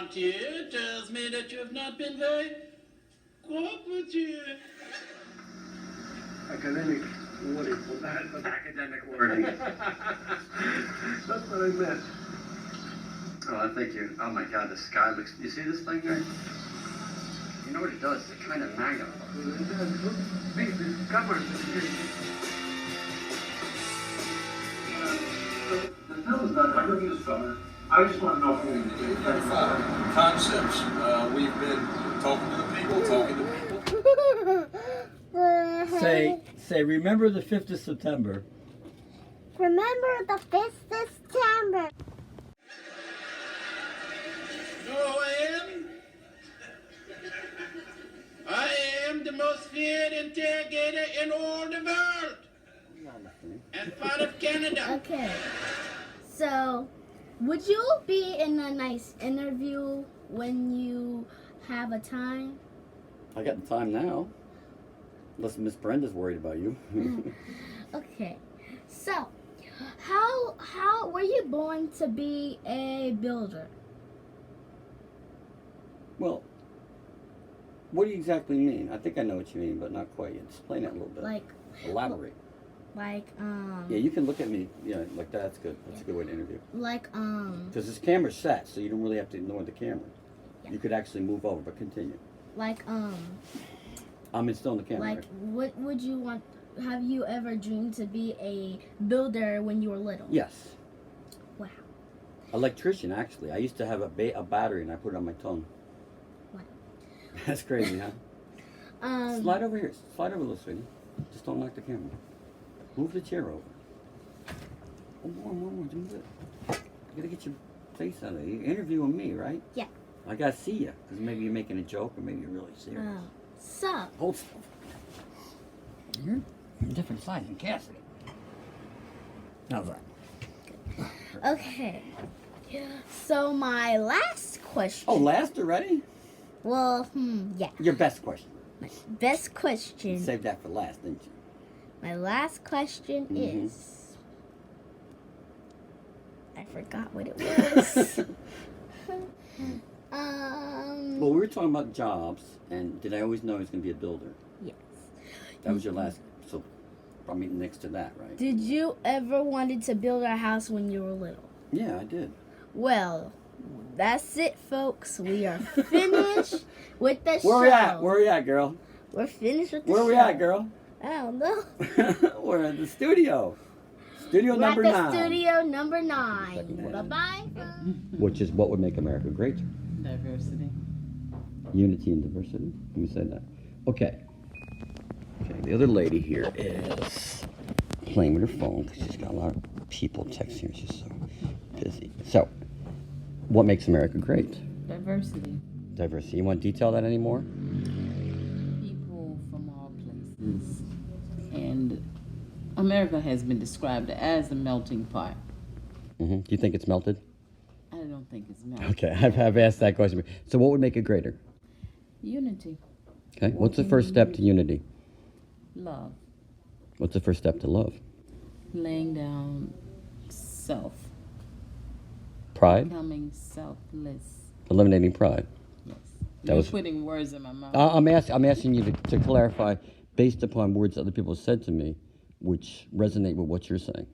around here tells me that you have not been very cooperative. Academic wording. That's academic wording. That's what I meant. Oh, thank you. Oh my God, the sky looks. You see this thing there? You know what it does? It kind of magnifies. It does. Look, the covers. The film is not. I don't use film. I just want to know if we're going to do concepts. We've been talking to the people, talking to people. Say, remember the 5th of September. Remember the 5th of September. You know who I am? I am the most feared interrogator in all the world. And part of Canada. Okay. So, would you be in a nice interview when you have a time? I got the time now. Unless Miss Brenda's worried about you. Okay. So, how were you born to be a builder? Well, what do you exactly mean? I think I know what you mean, but not quite. Explain it a little bit. Like, elaborate. Yeah, you can look at me. Yeah, like that. That's good. That's a good way to interview. Like, Because this camera's set, so you don't really have to ignore the camera. Yeah. You could actually move over, but continue. like, I'm still in the camera. like, right? what would you want? Have you ever dreamed to be a builder when you were little? Yes. Wow. Electrician, actually. I used to have a battery, and I put it on my tongue. Wow. That's crazy, huh? Slide over here. Slide over, little sweetie. Just don't knock the camera. Move the chair over. Oh, more. Move it. You gotta get your face out of it. You're interviewing me, right? Yeah. I gotta see you, because maybe you're making a joke, or maybe you're really serious. So, Hold still. You're a different size than Cassidy. How's that? okay. So my last question. Oh, last already? Well, yeah. Your best question. My best question. You saved that for last, didn't you? My last question is. I forgot what it was. Well, we were talking about jobs, and did I always know I was going to be a builder? Yes. That was your last, so probably next to that, right? Did you ever wanted to build a house when you were little? Yeah, I did. Well, that's it, folks. We are finished with the show. Where we at? Where we at, girl? We're finished with the Where show. we at, girl? I don't know. We're at the studio. Studio We're number at the 9. studio number 9. Bye-bye. Which is what would make America great? Diversity. Unity and diversity. Let me say that. Okay. The other lady here is playing with her phone because she's got a lot of people texting her. She's so busy. So, what makes America great? Diversity. Diversity. You want to detail that anymore? People from all places. And America has been described as a melting pot. Do you think it's melted? I don't think it's melting. Okay, I've asked that question. So what would make it greater? Unity. Okay, what's the first step to unity? Love. What's the first step to love? Laying down self. Pride? Becoming selfless. Eliminating pride. Yes. That You're was- putting words in my mouth. I'm asking you to clarify based upon words other people have said to me, which resonate with what you're saying.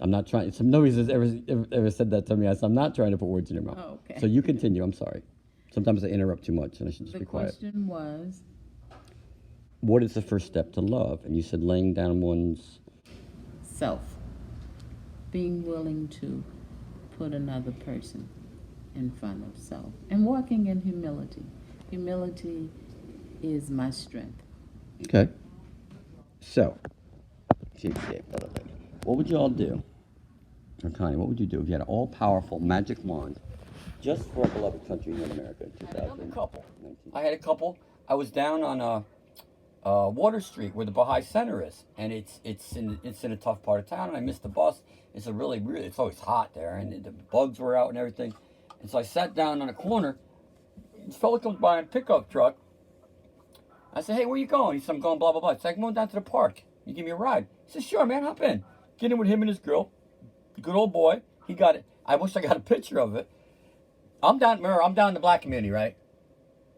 I'm not trying. Nobody's ever said that to me. I'm not trying to put words in your mouth. Oh, okay. So you continue. I'm sorry. Sometimes I interrupt too much, and I should just The be quiet. question was What is the first step to love? And you said laying down one's. self. Being willing to put another person in front of self. And walking in humility. Humility is my strength. Okay. So, what would you all do? Or Connie, what would you do if you had an all-powerful magic wand just for a beloved country here in America in 2019? I had a couple. I was down on Water Street where the Baha'i Center is, and it's in a tough part of town, and I missed the bus. It's it's always hot there, and the bugs were out and everything. And so I sat down on a corner. This fella comes by in a pickup truck. I said, "Hey, where you going?" He said, "I'm going blah, blah, blah." I said, "I'm going down to the park. You give me a ride?" He said, "Sure, man, hop in." Get in with him and his girl. Good old boy. He got it. I wish I got a picture of it. I'm down in the black community, right?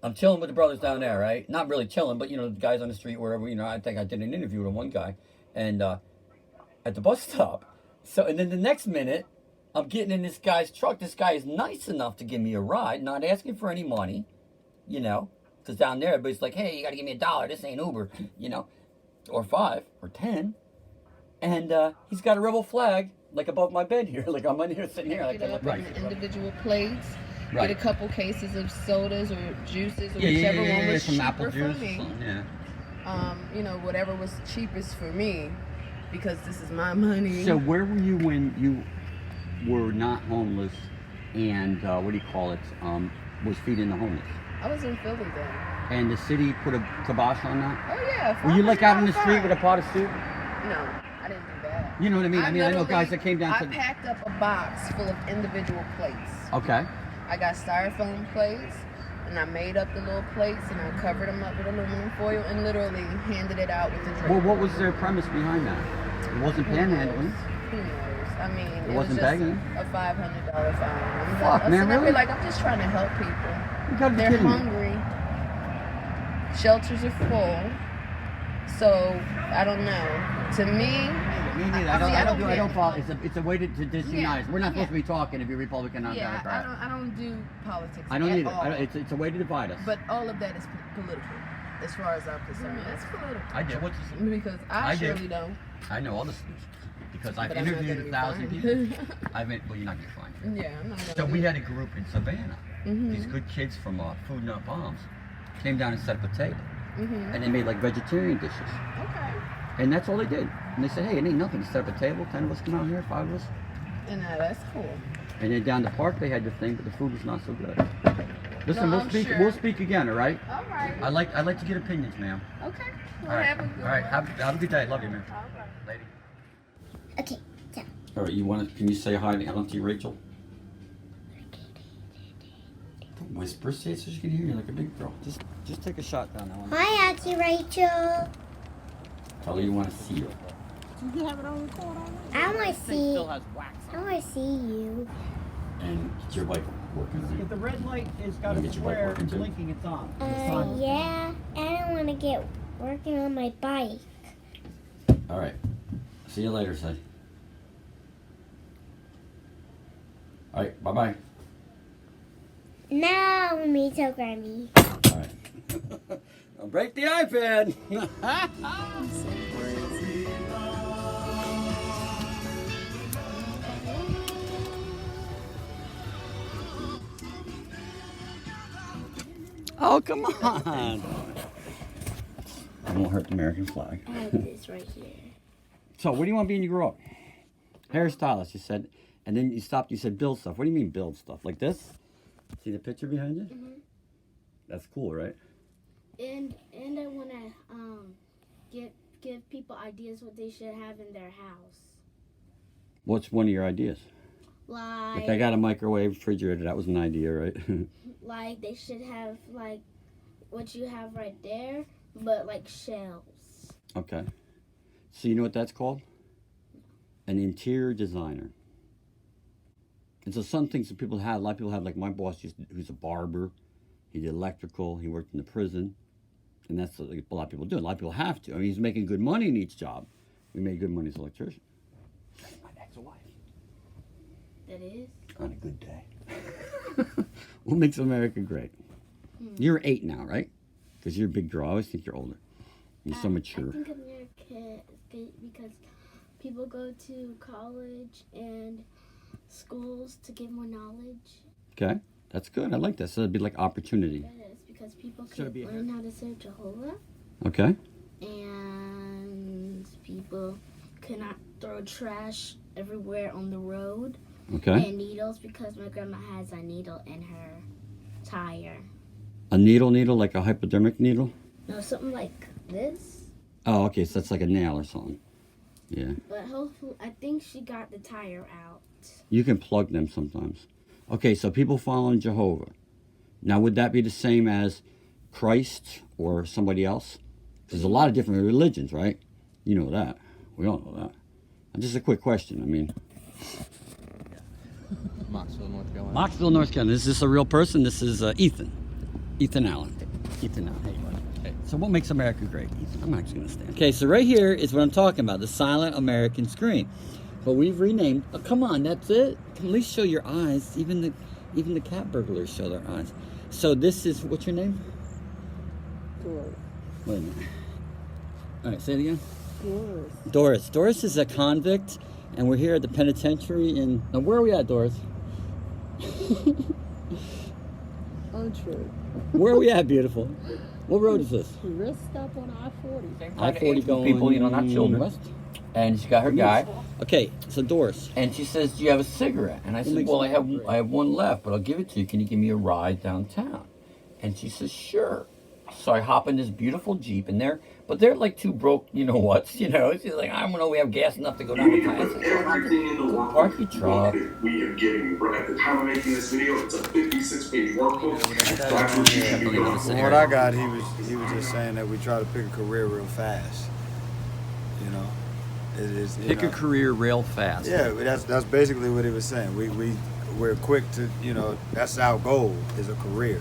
I'm chilling with the brothers down there, right? Not really chilling, but, you know, the guys on the street, wherever, you know, I think I did an interview with one guy. And at the bus stop. So, and then the next minute, I'm getting in this guy's truck. This guy is nice enough to give me a ride, not asking for any money, you know. Because down there, everybody's like, hey, you got to give me $1. This ain't Uber, you know. Or 5 or 10. And he's got a rebel flag, like above my bed here. Like I'm in here sitting here. Like, Pick it up right. in the individual plates. Right. Get a couple cases of sodas or juices or Yeah, whichever one was some cheaper apple juice. for me. Yeah. You know, whatever was cheapest for me, because this is my money. So where were you when you were not homeless and what do you call it? Was feeding the homeless? I was in Philly then. And the city put a kibosh on that? Oh yeah. Were you like out in the $500 street with a pot of soup? No, I didn't do that. You know what I mean? I know literally- guys that came down to. I packed up a box full of individual plates. Okay. I got styrofoam plates, and I made up the little plates, and I covered them up with aluminum foil, and literally handed it out with a drink. Well, what was their premise behind that? It wasn't panhandling. Who knows? I mean, it wasn't was just begging. a $500 fine. Fuck, man, really? Like, I'm just trying to help people. You gotta be They're kidding me. hungry. Shelters are full. So I don't know. To me, Me neither. I don't follow. It's a way to disunite. Yeah, We're not supposed yeah. to be talking if you're Republican or yeah, Democrat. I don't do politics. I don't at either. all. It's a way to divide us. But all of that is political, as far as I'm concerned. That's political. I do. What's Because I do. surely don't. I know all the solutions because I've But I'm not interviewed gonna 1,000 be people. Well, you're not gonna find. Yeah, I'm not gonna. So do we it. had a group in Savannah. These good kids from Food Not Bombs came down and set up a table, and they made like vegetarian dishes. Okay. And that's all they did. And they said, hey, it ain't nothing to set up a table. 10 of us come out here, 5 of us. And that's cool. And then down the park they had the thing, but the food was not so good. Listen, No, we'll I'm speak. sure. We'll speak again, all right? All right. I like to get opinions, ma'am. Okay. Well, All right. have a good All right. one. Have a good day. Love you, man. All right. Lady. Okay, so. All right. You want to? Can you say hi to Auntie Rachel? Don't whisper, say it so she can hear you like a big girl. Just take a shot down that one. Hi, Auntie Rachel. Tell her you want to see her. I want to see. I want to see you. And get your bike working. If the red light has got Wanna a get your bike square working too? blinking, it's on. Yeah. I don't want to get working on my bike. All right. See you later, say. All right. Bye bye. Now, me so Grammy. All right. Don't break the iPad. Oh, come on. I won't hurt the American flag. I have this right here. So, what do you want to be when you grow up? Hairstylist, you said. And then you stopped, you said build stuff. What do you mean build stuff? Like this? See the picture behind you? That's cool, right? And I want to give people ideas what they should have in their house. What's one of your ideas? Like I got a microwave, refrigerator. That was an idea, right? Like they should have like what you have right there, but like shelves. Okay. So you know what that's called? An interior designer. And so some things that people have, a lot of people have, like my boss who's a barber. He did electrical. He worked in the prison. And that's what a lot of people do. A lot of people have to. I mean, he's making good money in each job. We made good money as an electrician. That's my ex-wife. That is? On a good day. What makes America great? You're 8 now, right? Because you're a big girl. I always think you're older. You're so mature. I think America is good because people go to college and schools to get more knowledge. Okay, that's good. I like that. So it'd be like opportunity. That is because people Should it can be learn how to serve Jehovah, Okay. and people cannot throw trash everywhere on the road. Okay. And needles because my grandma has a needle in her tire. A needle, like a hypodermic needle? No, something like this. Oh, okay. So that's like a nail or something. Yeah. But hopefully, I think she got the tire out. You can plug them sometimes. Okay, so people following Jehovah. Now, would that be the same as Christ or somebody else? There's a lot of different religions, right? You know that. We all know that. And just a quick question. I mean, Moxville, North Carolina. Moxville, North Carolina. Is this a real person? This is Ethan. Ethan Allen. Ethan Allen. Hey, buddy. Hey. So what makes America great? Ethan, I'm actually going to stand. Okay, so right here is what I'm talking about, the silent American scream. But we've renamed. Oh, come on, that's it. At least show your eyes. Even the cat burglars show their eyes. So this is, what's your name? Doris. Wait a minute. All right, say it again. Doris. Doris. Doris is a convict, and we're here at the penitentiary in. Now, where are we at, Doris? Untrue. Where are we at, beautiful? What road is this? Rest stop on I-40. I-40 going. People, you know, not children. West. And she got her guy, Okay, so Doris. and she says, "Do you have a cigarette?" And I said, "Well, I have one left, but I'll give it to you. Can you give me a ride downtown?" And she says, "Sure." So I hop in this beautiful Jeep, and they're like two broke, you know what's, you know. She's like, "I don't know, we have gas enough to go down the town." I said, "Go park your truck." We have given you, right at the time of making this video, it's a 56-page workbook. From what I got, he was just saying that we try to pick a career real fast. You know, it is. Pick a career real fast. Yeah, that's basically what he was saying. We're quick to, you know, that's our goal is a career.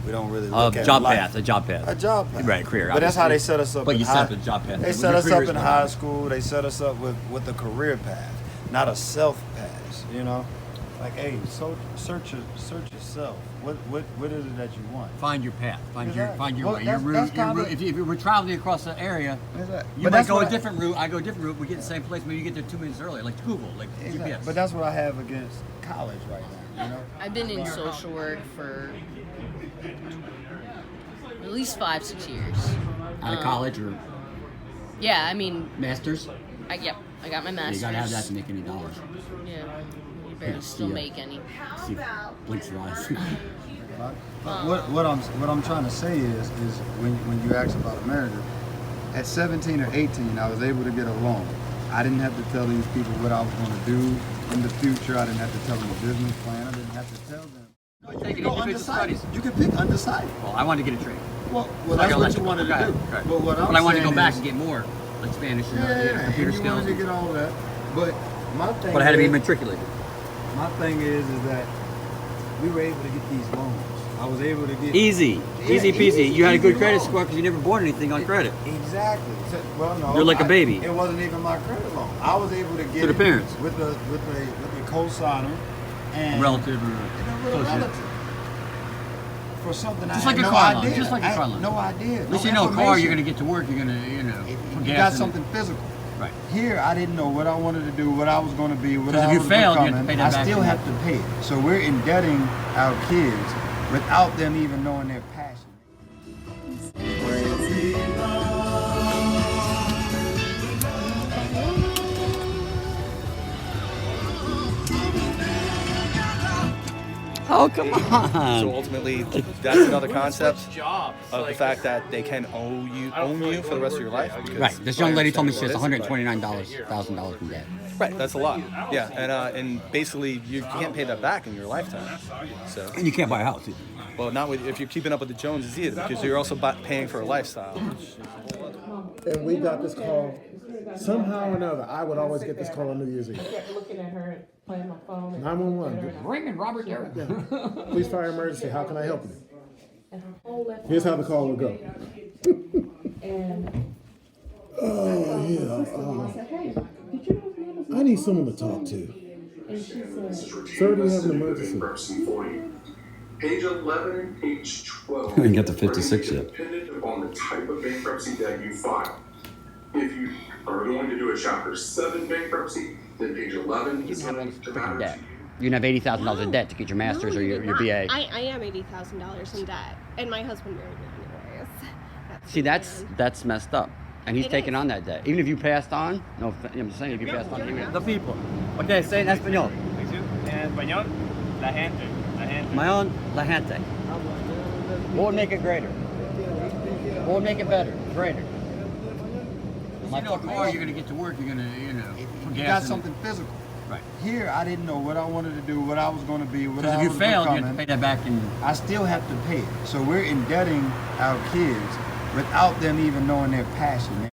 We don't really look at job life. path, a job path. A job path. Right, career. But that's how they set us up. But in you set up a job path. They set us up in high school. They set us up with a career path, not a self path. You know, like, hey, so search yourself. What is it that you want? Find your path. Find Exactly. your Well, way. Your that's route. If you were traveling across the area, Exactly. you might go a different route. I go a different route. We get to the same place. Maybe you get there 2 minutes earlier, like Google, like Exactly. GPS. But that's what I have against college right now. You know. I've been in social work for at least 5-6 years. Out of college or Yeah, I mean, masters? I got my Yeah, master's. you gotta have that to make any dollars. Yeah, you barely still make any. See, Blink's rise. What I'm trying to say is when you ask about America, at 17 or 18, I was able to get a loan. I didn't have to tell these people what I was going to do in the future. I didn't have to tell them a business plan. I didn't have to tell them. Take You can go undecided. You can pick undecided. Well, I wanted to get a trade. Well that's what you wanted to do. Right. But what I wanted to go saying back is- and get more, like Spanish and Yeah, computer and you wanted skills. to get all that. But my thing But I had to be is- matriculated. My thing is that we were able to get these loans. I was able to get Easy peasy. You had a good credit score because you never bought anything on credit. Exactly. Well, no. You're like a baby. It wasn't even my credit loan. I was able to get To the it parents. with the co-signer and Relative or and a associate. relative. For something Just I like had a no car loan, idea. just like a I car had loan. no idea. At least no you know a car, information. you're going to get to work, you're going to, you know, for You gas got and- something physical. Right. Here, I didn't know what I wanted to do, what I was going to be, what Because I if you was failed, you have to becoming. pay that I back still in. have to pay it. So we're indebting our kids without them even knowing their passion. Oh, come on. So ultimately, that's another concept of the fact that they can own you for the rest of your life. because Right. This young lady told me she has what it is, but- $129,000 in debt. Right, that's a lot. Yeah, and basically you can't pay that back in your lifetime. So. And you can't buy a house either. Well, not if you're keeping up with the Joneses either, because you're also paying for a lifestyle. And we got this call. Somehow or another, I would always get this call on New Year's Eve. I kept looking at her and playing my phone. 911. Ringing Robert Derrick. Police, fire, emergency. How can I help you? And her whole left Here's how the call would go. And Oh, yeah. I said, hey, did you know his name was I need someone to talk to. And she said, Sir, do you have an emergency? Page 11 and page 12. We didn't get to 56 yet. Dependent upon the type of bankruptcy that you file. If you are going to do a Chapter 7 bankruptcy, then page 11 is going to matter. Debt. You can have $80,000 in debt to get your master's or your BA. I am $80,000 in debt, and my husband married me anyways. See, that's messed up. And he's It taking is. on that debt. Even if you passed on, no, I'm saying if you passed on, the people. Okay, say in español. En español, la gente. Mayon, la gente. What would make it greater? What would make it better? Greater. Like a car, you're going to get to work, you're going to, you know, for You gas got and- something physical. Right. Here, I didn't know what I wanted to do, what I was going to be, what Because I if you was failed, you have to becoming. pay that back in. I still have to pay it. So we're indebting our kids without them even knowing their passion.